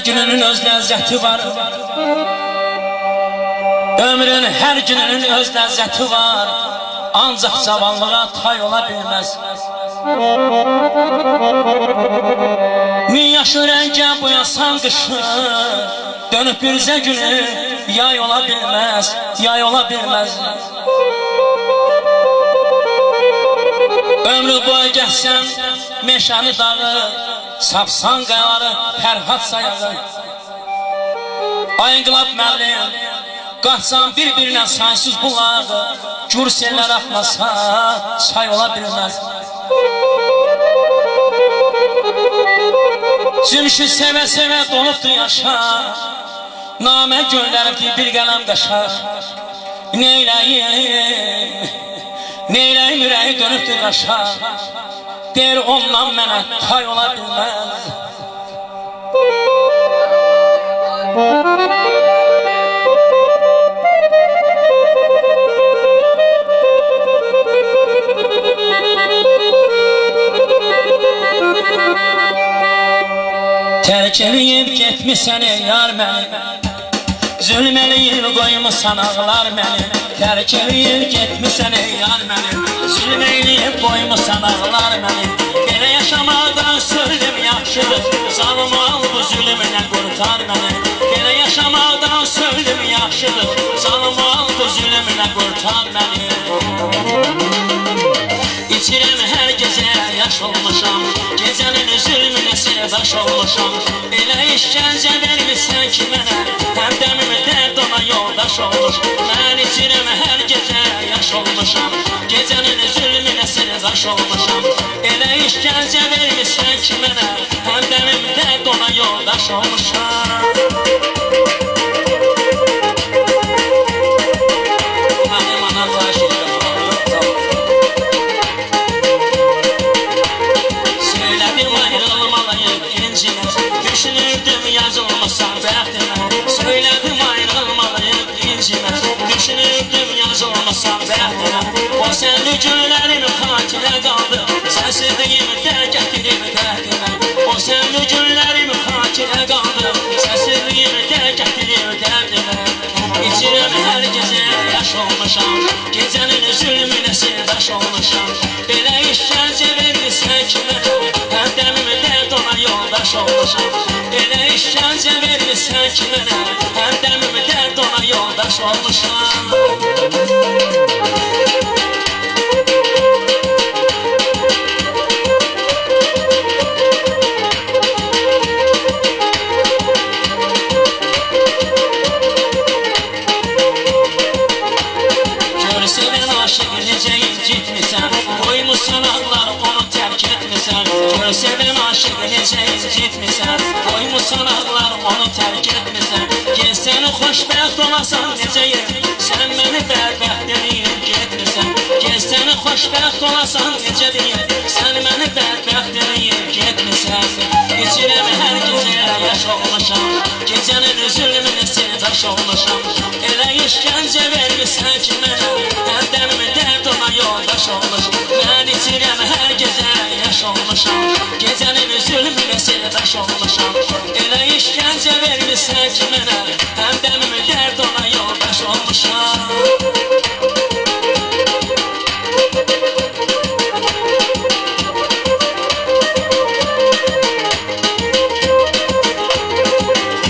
gününün öz ləzzəti var. Ömrün hər gününün öz ləzzəti var. Ancaq zavallığa tay ola bilməz. Min yaşlı rəngə boyasan qışı, dönüb birzə günü yay ola bilməz, yay ola bilməz. Ömrü boyu gəlsən meşəni dağı, sapsan qayaları Fərhad sayağı. Ayınqılab müəllim, qaçsan bir-birinə saysız bulağı, gür sellər axmasa çay ola bilməz. Zümşü sevə-sevə donubdu yaşa, namə gönləribdi bir qələm qaşa. Neyləyim, neyləyim ürəyi dönübdü qaşa, deyir ondan mənə tay ola bilməz. Tərk eləyib getmisən ey yar məni, zülm eləyib qoymusan ağlar məni. Tərk eləyib getmisən ey yar məni, zülm eləyib qoymusan ağlar məni. Belə yaşamaqdan söylüm yaxşıdır, zalım ol bu zülmünə qurtar məni. Belə yaşamaqdan söylüm yaxşıdır, zalım ol bu zülmünə qurtar məni. İçirəm hər gecə yaş olmuşam, gecənin zülmünə sirdaş olmuşam. Elə işgəncə vermirsən ki mənə, həmdəmim dərd ona yoldaş olmuş. Mən içirəm hər gecə yaş olmuşam, gecənin zülmünə sirdaş olmuşam. Elə işgəncə vermirsən ki mənə, həmdəmim dərd ona yoldaş olmuşam. Düşünürdüm yazılmasan bəxtimə, söylədim ayrılmalıyıq incimə. Düşünürdüm yazılmasan bəxtimə, o sənli günlərim xatirə qaldı, səsirdiyim dər gətirib dərdimə. O sənli günlərim xatirə qaldı, səsirdiyim dər gətirib dərdimə. İçirəm hər gecə yaş olmuşam, gecənin zülmünə sirdaş olmuşam. Belə işgəncə vermirsən ki mənə, həmdəmim dərd ona yoldaş olmuşam. Elə işgəncə vermirsən ki mənə, həmdəmim dərd ona yoldaş olmuşam. Görsən aşıq necə incitmisən, qoymusan ağlar onu tərk etmisən. Görsən aşıq necə incitmisən, qoymusan ağlar onu tərk etmisən. Gəlsən xoşbəxt olasan necə yer, sən məni bədbəxt eləyib getmirsən. Gəlsən xoşbəxt olasan necə deyir, sən məni bədbəxt eləyib getmirsən. İçirəm hər gecə yaş olmuşam, gecənin zülmünə sirdaş olmuşam. Elə işgəncə vermirsən ki mənə, həmdəmim dərd ona yoldaş olmuş. Mən içirəm hər gecə yaş olmuşam, gecənin zülmünə sirdaş olmuşam. Elə işgəncə vermirsən ki mənə, həmdəmim dərd ona yoldaş olmuşam.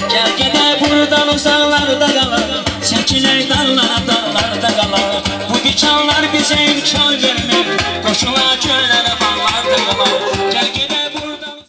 Gəl gedək buradan uzaqlarda qalaq, çəkilək dağlara, dağlarda qalaq. Bu dikanlar bizə imkan verir.